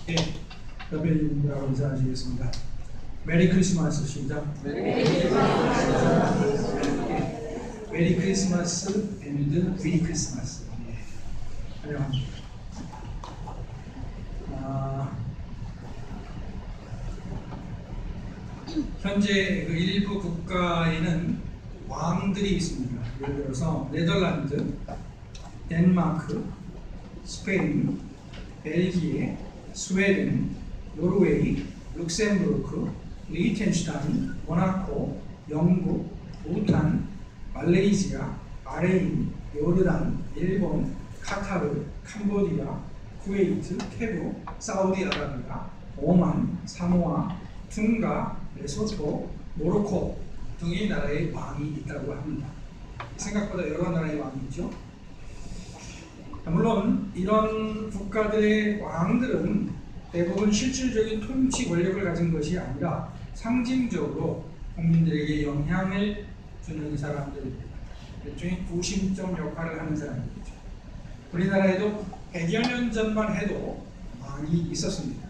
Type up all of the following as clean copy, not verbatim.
예, 여러분들하고 인사드리겠습니다. 메리 크리스마스 시작. 메리 크리스마스 앤드 위리 크리스마스. 예, 환영합니다. 현재 그 일부 국가에는 왕들이 있습니다. 예를 들어서 네덜란드, 덴마크, 스페인, 벨기에, 스웨덴, 노르웨이, 룩셈부르크, 리히텐슈타인, 모나코, 영국, 부탄, 말레이시아, 바레인, 요르단, 일본, 카타르, 캄보디아, 쿠웨이트, 페루, 사우디아라비아, 오만, 사모아, 퉁가, 레소토, 모로코 등의 나라의 왕이 있다고 합니다. 생각보다 여러 나라의 왕이 있죠. 물론 이런 국가들의 왕들은 대부분 실질적인 통치 권력을 가진 것이 아니라 상징적으로 국민들에게 영향을 주는 사람들입니다. 일종의 구심점 역할을 하는 사람들이죠. 우리나라에도 100여 년 전만 해도 왕이 있었습니다.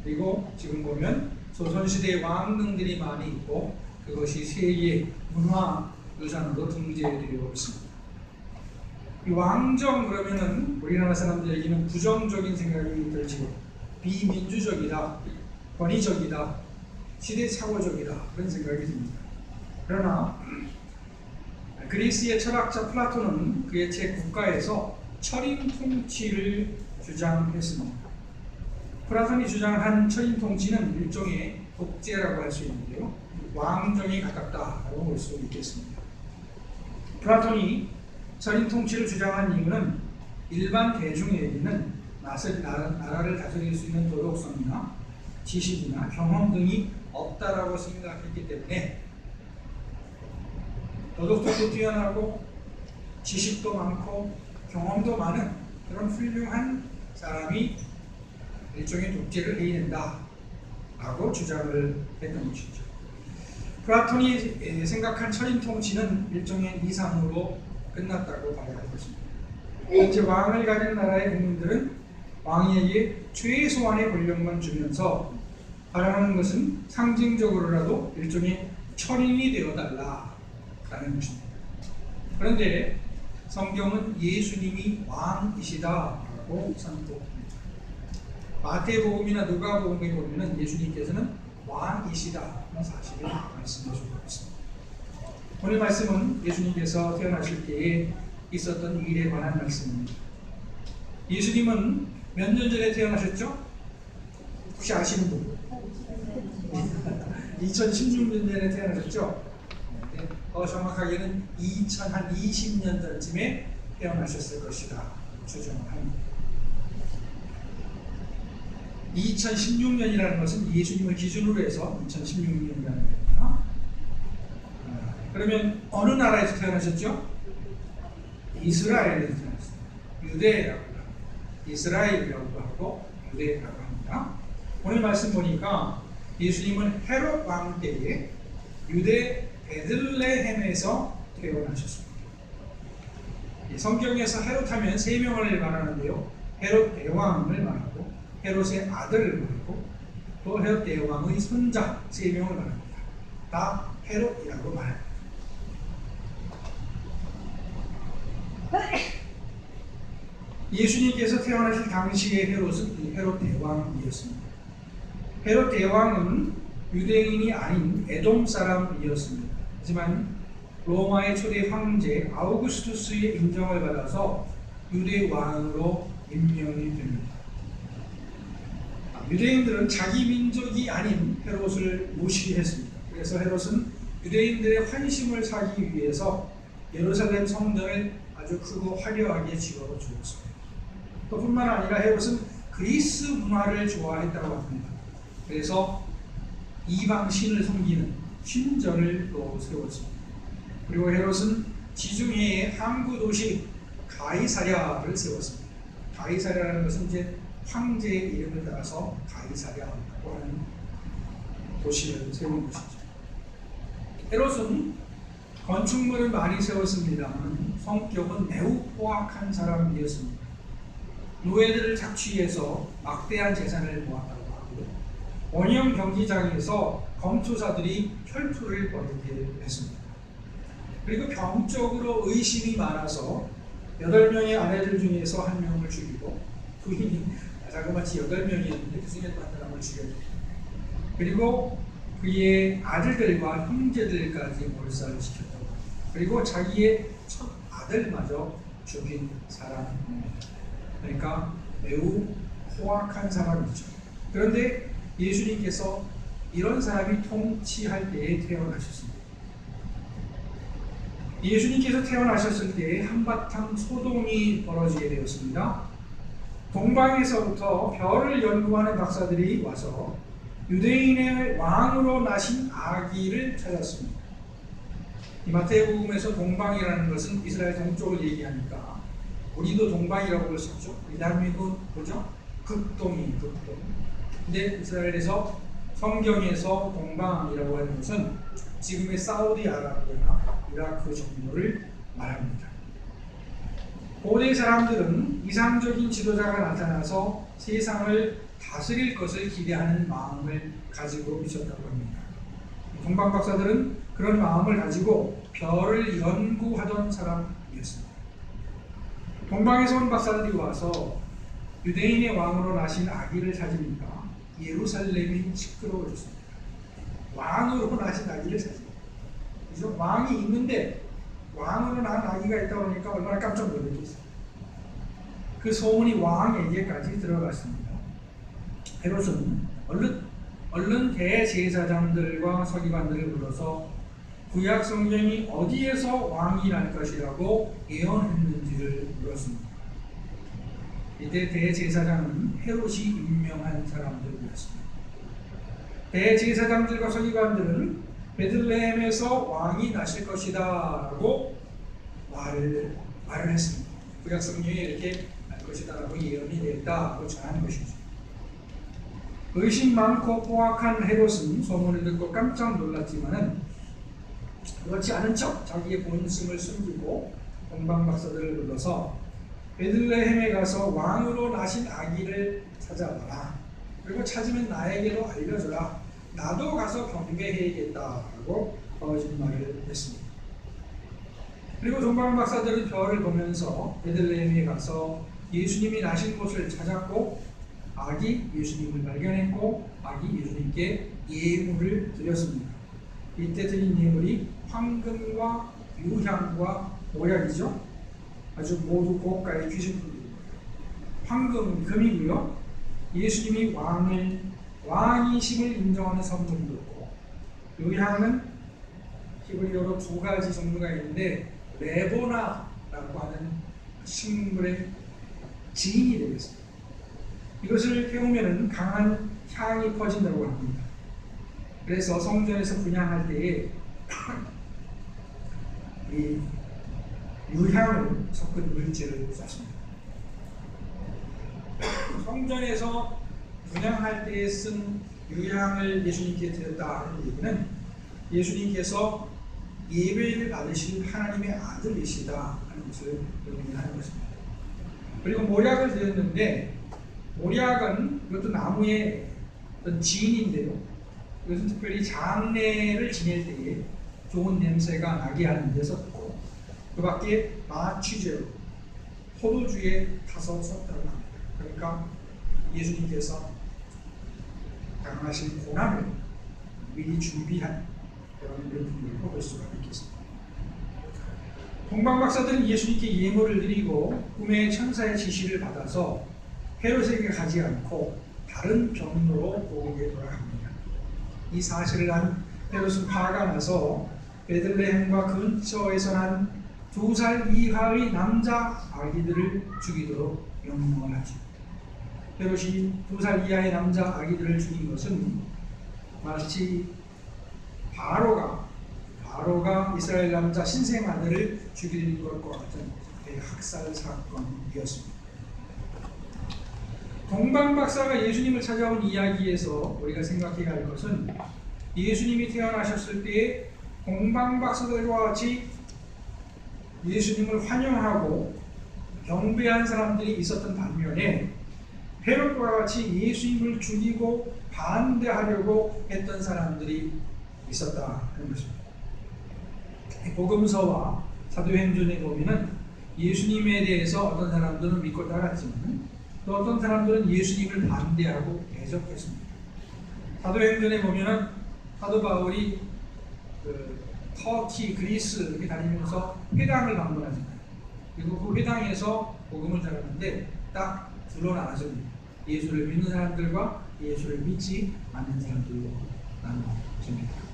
그리고 지금 보면 조선시대의 왕릉들이 많이 있고 그것이 세계 문화유산으로 등재되어 있습니다. 이 왕정 그러면은 우리나라 사람들에게는 부정적인 생각이 들지요. 비민주적이다, 권위적이다, 시대착오적이다 그런 생각이 듭니다. 그러나 그리스의 철학자 플라톤은 그의 책 국가에서 철인 통치를 주장했습니다. 플라톤이 주장한 철인 통치는 일종의 독재라고 할 수 있는데요. 왕정에 가깝다고 볼 수 있겠습니다. 플라톤이 철인 통치를 주장한 이유는 일반 대중에게는 나라를 다스릴 수 있는 도덕성이나 지식이나 경험 등이 없다라고 생각했기 때문에 도덕성도 뛰어나고 지식도 많고 경험도 많은 그런 훌륭한 사람이 일종의 독재를 해야 된다라고 주장을 했던 것이죠. 플라톤이 생각한 철인 통치는 일종의 이상으로 끝났다고 봐야 할 것입니다. 현재 왕을 가진 나라의 국민들은 왕에게 최소한의 권력만 주면서 바라는 것은 상징적으로라도 일종의 철인이 되어달라라는 것입니다. 그런데 성경은 예수님이 왕이시다라고 선포합니다. 마태복음이나 누가복음에 보면 예수님께서는 왕이시다는 사실을 말씀해 주고 있습니다. 오늘 말씀은 예수님께서 태어나실 때에 있었던 일에 관한 말씀입니다. 예수님은 몇 년 전에 태어나셨죠? 혹시 아시는 분? 2016년 전에 태어나셨죠? 정확하게는 2020년 전쯤에 태어나셨을 것이다 추정을 합니다. 2016년이라는 것은 예수님을 기준으로 해서 2016년이라는 겁니다. 그러면 어느 나라에서 태어나셨죠? 이스라엘에서 태어났어요. 유대라고 합니다. 이스라엘이라고 하고 유대라고 합니다. 오늘 말씀 보니까 예수님은 헤롯 왕 때에 유대 베들레헴에서 태어나셨습니다. 성경에서 헤롯 하면 세 명을 말하는데요. 헤롯 대왕을 말하고 헤롯의 아들을 말하고 또 헤롯 대왕의 손자 세 명을 말합니다. 다 헤롯이라고 말합니다. 예수님께서 태어나실 당시의 헤롯은 헤롯 대왕이었습니다. 헤롯 대왕은 유대인이 아닌 에돔 사람이었습니다. 하지만 로마의 초대 황제 아우구스투스의 인정을 받아서 유대 왕으로 임명이 됩니다. 유대인들은 자기 민족이 아닌 헤롯을 무시했습니다. 그래서 헤롯은 유대인들의 환심을 사기 위해서 예루살렘 성전을 아주 크고 화려하게 지어주었습니다. 또 뿐만 아니라 헤롯은 그리스 문화를 좋아했다고 합니다. 그래서 이방 신을 섬기는 신전을 또 세웠습니다. 그리고 헤롯은 지중해의 항구 도시 가이사랴를 세웠습니다. 가이사랴라는 것은 이제 황제의 이름을 따라서 가이사랴라고 하는 도시를 세운 것이죠. 헤롯은 건축물을 많이 세웠습니다만 성격은 매우 포악한 사람이었습니다. 노예들을 착취해서 막대한 재산을 모았다고 하고 원형 경기장에서 검투사들이 혈투를 벌이게 했습니다. 그리고 병적으로 의심이 많아서 8명의 아내들 중에서 1명을 죽이고 부인이 자그마치 8명이었는데 그 중에 또 한 사람을 죽였고 그리고 그의 아들들과 형제들까지 몰살시켰다고 그리고 자기의 첫 아들마저 죽인 사람입니다. 그러니까 매우 포악한 사람이죠. 그런데 예수님께서 이런 사람이 통치할 때에 태어나셨습니다. 예수님께서 태어나셨을 때 한바탕 소동이 벌어지게 되었습니다. 동방에서부터 별을 연구하는 박사들이 와서 유대인의 왕으로 나신 아기를 찾았습니다. 이 마태복음에서 동방이라는 것은 이스라엘 동쪽을 얘기하니까 우리도 동방이라고 볼 수 있죠. 우리 대한민국은 뭐죠? 극동이 극동. 근데 이스라엘에서 성경에서 동방이라고 하는 것은 지금의 사우디아라비아나 이라크 정도를 말합니다. 고대 사람들은 이상적인 지도자가 나타나서 세상을 다스릴 것을 기대하는 마음을 가지고 있었다고 합니다. 동방 박사들은 그런 마음을 가지고 별을 연구하던 사람이었습니다. 동방에서 온 박사들이 와서 유대인의 왕으로 나신 아기를 찾으니까 예루살렘이 시끄러워졌습니다. 왕으로 나신 아기를 찾으니까 그죠? 왕이 있는데 왕으로 낳은 아기가 있다 보니까 얼마나 깜짝 놀랐겠어요. 그 소문이 왕에게까지 들어갔습니다. 헤롯은 얼른 대제사장들과 서기관들을 불러서 구약 성경이 어디에서 왕이 날 것이라고 예언했는지를 물었습니다. 이때 대제사장은 헤롯이 임명한 사람들이었습니다. 대제사장들과 서기관들은 베들레헴에서 왕이 나실 것이다 라고 말을 했습니다. 구약 성경에 이렇게 날 것이다 라고 예언이 됐다고 전한 것이죠. 의심 많고 포악한 헤롯은 소문을 듣고 깜짝 놀랐지만은 그렇지 않은 척 자기의 본심을 숨기고 동방 박사들을 불러서 베들레헴에 가서 왕으로 나신 아기를 찾아봐라. 그리고 찾으면 나에게도 알려줘라. 나도 가서 경배해야겠다라고 거짓말을 했습니다. 그리고 동방 박사들은 별을 보면서 베들레헴에 가서 예수님이 나신 곳을 찾았고 아기 예수님을 발견했고 아기 예수님께 예물을 드렸습니다. 이때 드린 예물이 황금과 유향과 모략이죠. 아주 모두 고가의 귀신품입니다. 황금은 금이고요. 예수님이 왕이심을 인정하는 선물이었고 유향은 히브리어로 2가지 종류가 있는데 레보나라고 하는 식물의 지인이 되겠습니다. 이것을 태우면 강한 향이 퍼진다고 합니다. 그래서 성전에서 분향할 때에 이 유향을 섞은 물질을 썼습니다. 성전에서 분향할 때에 쓴 유향을 예수님께 드렸다는 얘기는 예수님께서 예배를 받으실 하나님의 아들이시다 하는 것을 의미하는 것입니다. 그리고 모략을 드렸는데 모략은 이것도 나무의 어떤 지인인데요. 이것은 특별히 장례를 지낼 때에 좋은 냄새가 나게 하는 데 썼고 그 밖에 마취제로 포도주에 타서 썼다고 합니다. 그러니까 예수님께서 당하신 고난을 미리 준비한 그런 물품으로 볼 수가 있겠습니다. 동방 박사들은 예수님께 예물을 드리고 꿈의 천사의 지시를 받아서 헤롯에게 가지 않고 다른 경로로 보기에 돌아갑니다. 이 사실을 한 헤롯은 화가 나서 베들레헴과 근처에서 난 2살 이하의 남자 아기들을 죽이도록 명령을 하죠. 헤롯이 2살 이하의 남자 아기들을 죽인 것은 마치 바로가 이스라엘 남자 신생 아들을 죽인 것과 같은 대학살 사건이었습니다. 동방 박사가 예수님을 찾아온 이야기에서 우리가 생각해야 할 것은 예수님이 태어나셨을 때에 동방 박사들과 같이 예수님을 환영하고 경배한 사람들이 있었던 반면에 헤롯과 같이 예수님을 죽이고 반대하려고 했던 사람들이 있었다 하는 것입니다. 복음서와 사도행전에 보면은 예수님에 대해서 어떤 사람들은 믿고 따랐지만 또 어떤 사람들은 예수님을 반대하고 대적했습니다. 사도행전에 보면은 사도 바울이 터키, 그리스 이렇게 다니면서 회당을 방문하잖아요. 그리고 그 회당에서 복음을 전하는데 딱 둘로 나눠집니다. 예수를 믿는 사람들과 예수를 믿지 않는 사람들로 나눠집니다.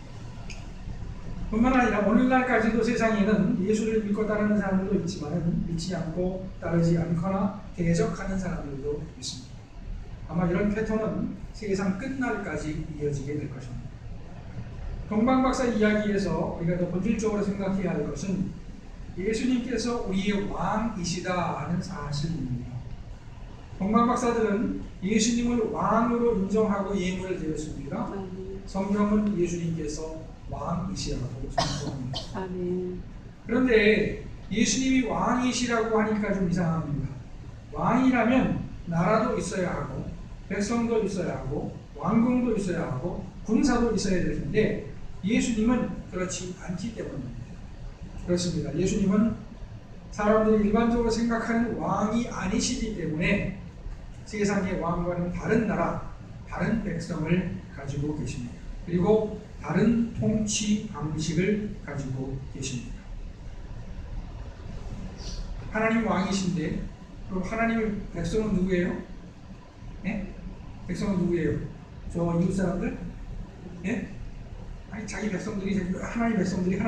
뿐만 아니라 오늘날까지도 세상에는 예수를 믿고 따르는 사람들도 있지만 믿지 않고 따르지 않거나 대적하는 사람들도 있습니다. 아마 이런 패턴은 세상 끝날까지 이어지게 될 것입니다. 동방박사 이야기에서 우리가 더 본질적으로 생각해야 할 것은 예수님께서 우리의 왕이시다 하는 사실입니다. 동방박사들은 예수님을 왕으로 인정하고 예물을 드렸습니다. 성경은 예수님께서 왕이시라고 선포합니다. 그런데 예수님이 왕이시라고 하니까 좀 이상합니다. 왕이라면 나라도 있어야 하고 백성도 있어야 하고 왕궁도 있어야 하고 군사도 있어야 될 텐데 예수님은 그렇지 않기 때문입니다. 그렇습니다. 예수님은 사람들이 일반적으로 생각하는 왕이 아니시기 때문에 세상의 왕과는 다른 나라, 다른 백성을 가지고 계십니다. 그리고 다른 통치 방식을 가지고 계십니다. 하나님 왕이신데 그럼 하나님의 백성은 누구예요? 네? 백성은 누구예요? 저 이웃 사람들? 네? 아니 자기 백성들이 하나님 백성들이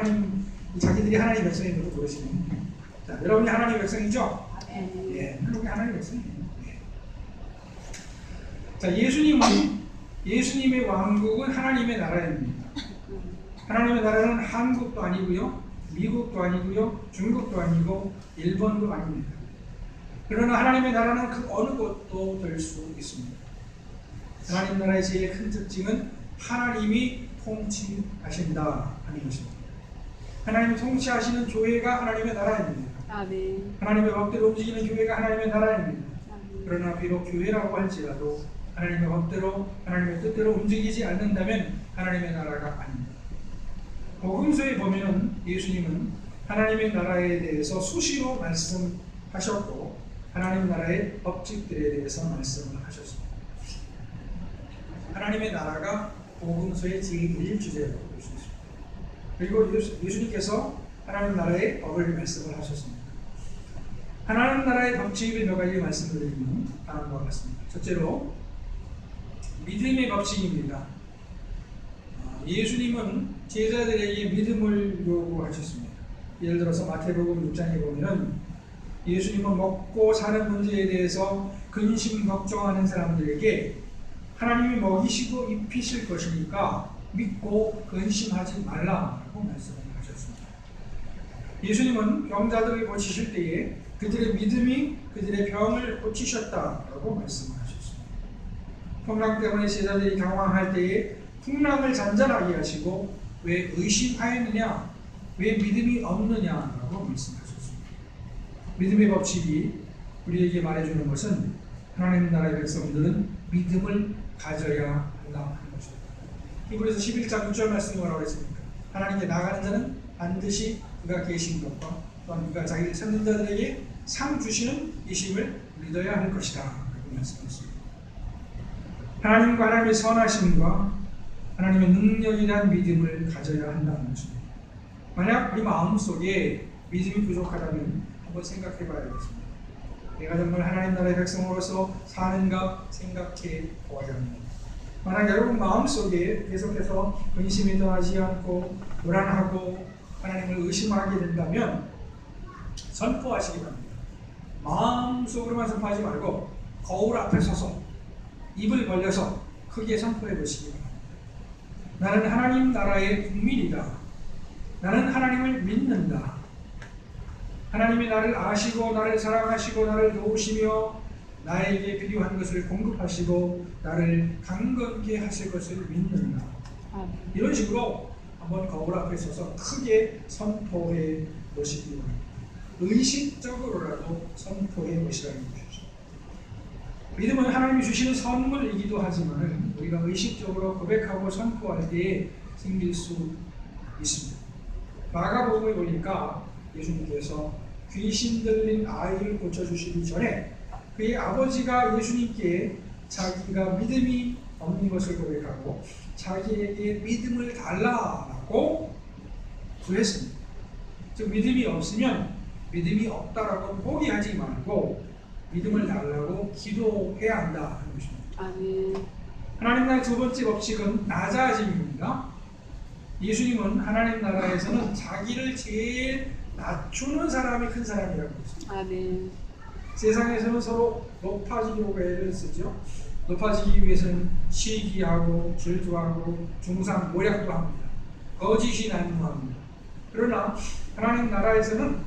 자기들이 하나님 백성인 것도 모르시네. 자, 여러분이 하나님 백성이죠? 예, 여러분이 하나님 백성이에요. 예. 자, 예수님의 왕국은 하나님의 나라입니다. 하나님의 나라는 한국도 아니고요, 미국도 아니고요, 중국도 아니고 일본도 아닙니다. 그러나 하나님의 나라는 그 어느 곳도 될 수 있습니다. 하나님 나라의 제일 큰 특징은 하나님이 통치하신다 하는 것입니다. 하나님이 통치하시는 교회가 하나님의 나라입니다. 하나님의 법대로 움직이는 교회가 하나님의 나라입니다. 그러나 비록 교회라고 할지라도 하나님의 법대로 하나님의 뜻대로 움직이지 않는다면 하나님의 나라가 아닙니다. 복음서에 보면 예수님은 하나님의 나라에 대해서 수시로 말씀하셨고 하나님 나라의 법칙들에 대해서 말씀을 하셨습니다. 하나님의 나라가 복음서의 제1주제라고 볼 수 있습니다. 그리고 예수님께서 하나님 나라의 법을 말씀을 하셨습니다. 하나님 나라의 법칙을 몇 가지 말씀을 드리면 다음과 같습니다. 첫째로 믿음의 법칙입니다. 예수님은 제자들에게 믿음을 요구하셨습니다. 예를 들어서 마태복음 6장에 보면 예수님은 먹고 사는 문제에 대해서 근심 걱정하는 사람들에게 하나님이 먹이시고 입히실 것이니까 믿고 근심하지 말라라고 말씀을 하셨습니다. 예수님은 병자들을 고치실 때에 그들의 믿음이 그들의 병을 고치셨다라고 말씀을 하셨습니다. 풍랑 때문에 제자들이 당황할 때에 풍랑을 잔잔하게 하시고 왜 의심하였느냐, 왜 믿음이 없느냐라고 말씀하셨습니다. 믿음의 법칙이 우리에게 말해주는 것은 하나님 나라의 백성들은 믿음을 가져야 한다 하는 것입니다. 히브리서 11장 6절 말씀이 뭐라고 했습니까? 하나님께 나아가는 자는 반드시 그가 계신 것과 또한 그가 자기를 찾는 자들에게 상 주시는 이심을 믿어야 할 것이다 라고 말씀하셨습니다. 하나님과 하나님의 선하심과 하나님의 능력에 대한 믿음을 가져야 한다는 것입니다. 만약 우리 마음속에 믿음이 부족하다면 한번 생각해 봐야겠습니다. 내가 정말 하나님 나라의 백성으로서 사는가 생각해 보아야 합니다. 만약 여러분 마음속에 계속해서 근심이 떠나지 않고 불안하고 하나님을 의심하게 된다면 선포하시기 바랍니다. 마음속으로만 선포하지 말고 거울 앞에 서서 입을 벌려서 크게 선포해 보시기 바랍니다. 나는 하나님 나라의 국민이다. 나는 하나님을 믿는다. 하나님이 나를 아시고 나를 사랑하시고 나를 도우시며 나에게 필요한 것을 공급하시고 나를 강건케 하실 것을 믿는다. 이런 식으로 한번 거울 앞에 서서 크게 선포해 보시기 바랍니다. 의식적으로라도 선포해 보시라는 것이죠. 믿음은 하나님이 주시는 선물이기도 하지만 우리가 의식적으로 고백하고 선포할 때에 생길 수 있습니다. 마가복음에 보니까 예수님께서 귀신 들린 아이를 고쳐주시기 전에 그의 아버지가 예수님께 자기가 믿음이 없는 것을 고백하고 자기에게 믿음을 달라고 구했습니다. 즉 믿음이 없으면 믿음이 없다라고 포기하지 말고 믿음을 달라고 기도해야 한다 하는 것입니다. 아멘. 하나님 나라의 두 번째 법칙은 낮아짐입니다. 예수님은 하나님 나라에서는 자기를 제일 낮추는 사람이 큰 사람이라고 했습니다. 아멘. 세상에서는 서로 높아지려고 애를 쓰죠. 높아지기 위해서는 시기하고 질투하고 중상 모략도 합니다. 거짓이 난무합니다. 그러나 하나님 나라에서는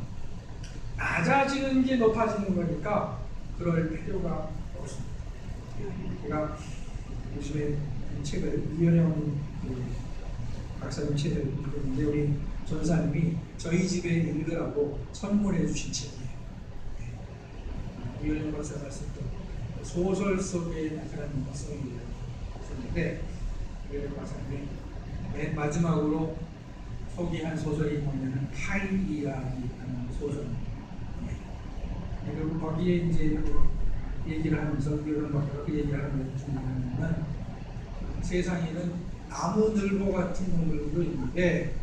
낮아지는 게 높아지는 거니까 그럴 필요가 없습니다. 제가 요즘에 책을 이현영 박사님 책을 읽었는데 우리 전사님이 저희 집에 읽으라고 선물해 주신 책이에요. 이현영 박사가 썼던 소설 속에 나타나는 성이라고 썼는데 이현영 박사님이 맨 마지막으로 소개한 소설이 뭐냐면 타이이야기라는 소설입니다. 그리고 거기에 이제 얘기를 하면서 이런 박사가 그 얘기를 하는 중에는 세상에는 나무늘보 같은 동물도 있는데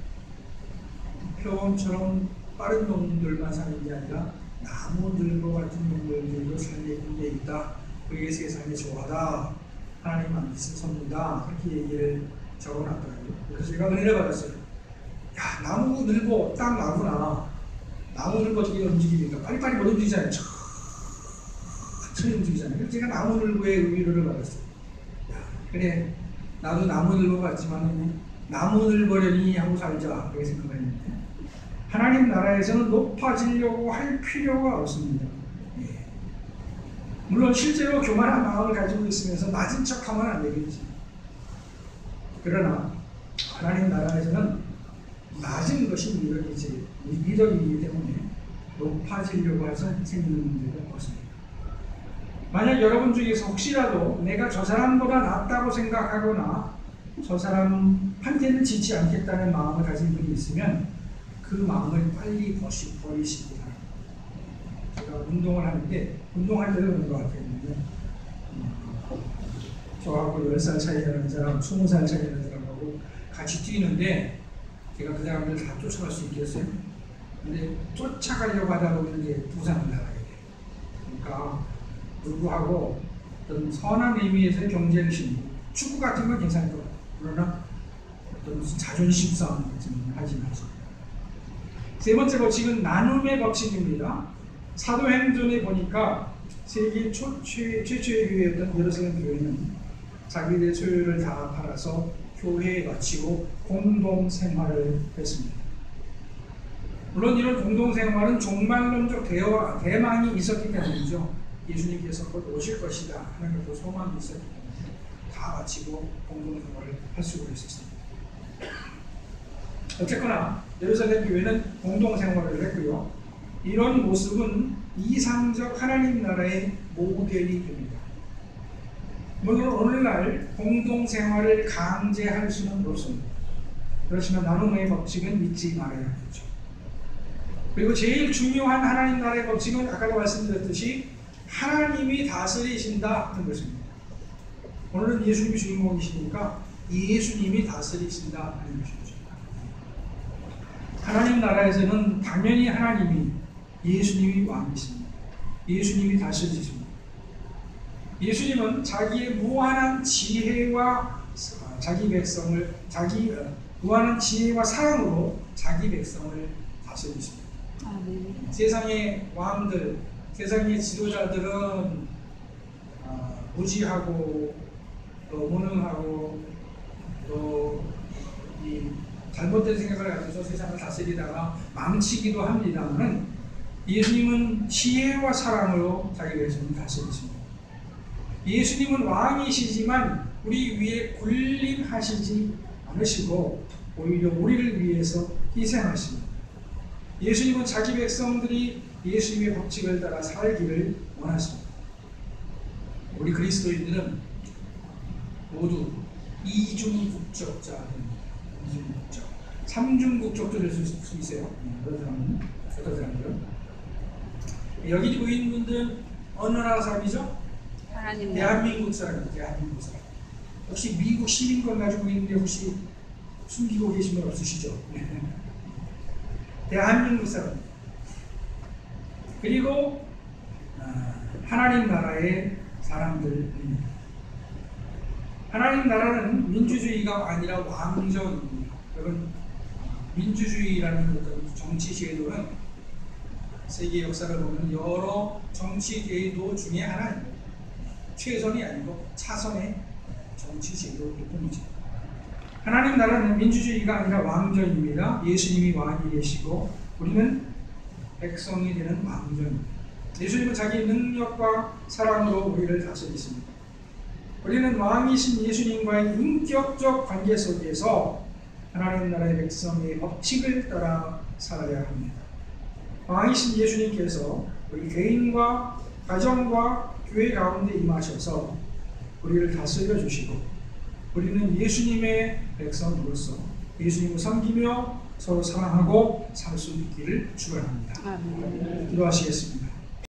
표범처럼 빠른 동물들만 사는 게 아니라 나무늘보 같은 동물들도 살게 돼 있다. 그게 세상의 조화다. 하나님 만드신 섭니다. 그렇게 얘기를 적어놨더라고요. 그래서 제가 은혜를 받았어요. 야, 나무늘보 딱 나구나. 나무늘보 어떻게 움직이니까 빨리빨리 못 움직이잖아요. 천천히 움직이잖아요. 그래서 제가 나무늘보의 의미를 받았어요. 야, 그래. 나도 나무늘보 같지만 나무늘보려니 하고 살자 그렇게 생각했는데 하나님 나라에서는 높아지려고 할 필요가 없습니다. 예. 물론 실제로 교만한 마음을 가지고 있으면서 낮은 척하면 안 되겠지. 그러나 하나님 나라에서는 낮은 것이 미덕이기 때문에 높아지려고 해서 생기는 문제가 없습니다. 만약 여러분 중에서 혹시라도 내가 저 사람보다 낫다고 생각하거나 저 사람한테는 지지 않겠다는 마음을 가진 분이 있으면 그 마음을 빨리 버리시기 바랍니다. 제가 운동을 하는데 운동할 때도 그런 것 같아요. 저하고 10살 차이 나는 사람, 20살 차이 나는 사람하고 같이 뛰는데 제가 그 사람들 다 쫓아갈 수 있겠어요? 근데 쫓아가려고 하다 보면 이제 부상을 당하게 돼요. 그러니까 불구하고 어떤 선한 의미에서의 경쟁심, 축구 같은 건 괜찮을 것 같아요. 그러나 어떤 무슨 자존심 싸움 같은 건 하지 마세요. 세 번째 법칙은 나눔의 법칙입니다. 사도행전에 보니까 세계 최초의 교회였던 예루살렘 교회는 자기들의 소유를 다 팔아서 교회에 바치고 공동생활을 했습니다. 물론 이런 공동생활은 종말론적 대망이 있었기 때문이죠. 예수님께서 곧 오실 것이다 하는 그 소망이 있었기 때문에 다 바치고 공동생활을 할 수가 있었습니다. 어쨌거나 예루살렘 교회는 공동생활을 했고요. 이런 모습은 이상적 하나님 나라의 모델이 됩니다. 물론 오늘날 공동생활을 강제할 수는 없습니다. 그렇지만 나눔의 법칙은 잊지 말아야겠죠. 그리고 제일 중요한 하나님 나라의 법칙은 아까도 말씀드렸듯이 하나님이 다스리신다 하는 것입니다. 오늘은 예수님이 주인공이시니까 예수님이 다스리신다 하는 것이죠. 하나님 나라에서는 당연히 하나님이 예수님이 왕이십니다. 예수님이 다스리십니다. 예수님은 자기의 무한한 지혜와 자기 백성을 무한한 지혜와 사랑으로 자기 백성을 다스리십니다. 아멘. 세상의 왕들, 세상의 지도자들은 무지하고 또 무능하고 또 이 잘못된 생각을 가지고 세상을 다스리다가 망치기도 합니다만 예수님은 지혜와 사랑으로 자기 백성을 다스리십니다. 예수님은 왕이시지만 우리 위에 군림하시지 않으시고 오히려 우리를 위해서 희생하십니다. 예수님은 자기 백성들이 예수님의 법칙을 따라 살기를 원하십니다. 우리 그리스도인들은 모두 이중국적자입니다. 이중국적. 삼중국적도 될 수 있어요. 어떤 사람들은. 여기 모인 분들은 어느 나라 사람이죠? 하나님 대한민국 사람이에요. 대한민국 사람. 혹시 미국 시민권 가지고 있는데 혹시 숨기고 계신 분 없으시죠? 대한민국 사람. 그리고 하나님 나라의 사람들입니다. 하나님 나라는 민주주의가 아니라 왕정입니다. 여러분, 민주주의라는 어떤 정치 제도는 세계 역사를 보면 여러 정치 제도 중에 하나입니다. 최선이 아니고 차선의 정치 제도일 뿐이죠. 하나님 나라는 민주주의가 아니라 왕정입니다. 예수님이 왕이 되시고 우리는 백성이 되는 왕정입니다. 예수님은 자기 능력과 사랑으로 우리를 다스리십니다. 우리는 왕이신 예수님과의 인격적 관계 속에서 하나님 나라의 백성의 법칙을 따라 살아야 합니다. 왕이신 예수님께서 우리 개인과 가정과 교회 가운데 임하셔서 우리를 다스려 주시고 우리는 예수님의 백성으로서 예수님을 섬기며 서로 사랑하고 살 수 있기를 축원합니다. 기도하시겠습니다.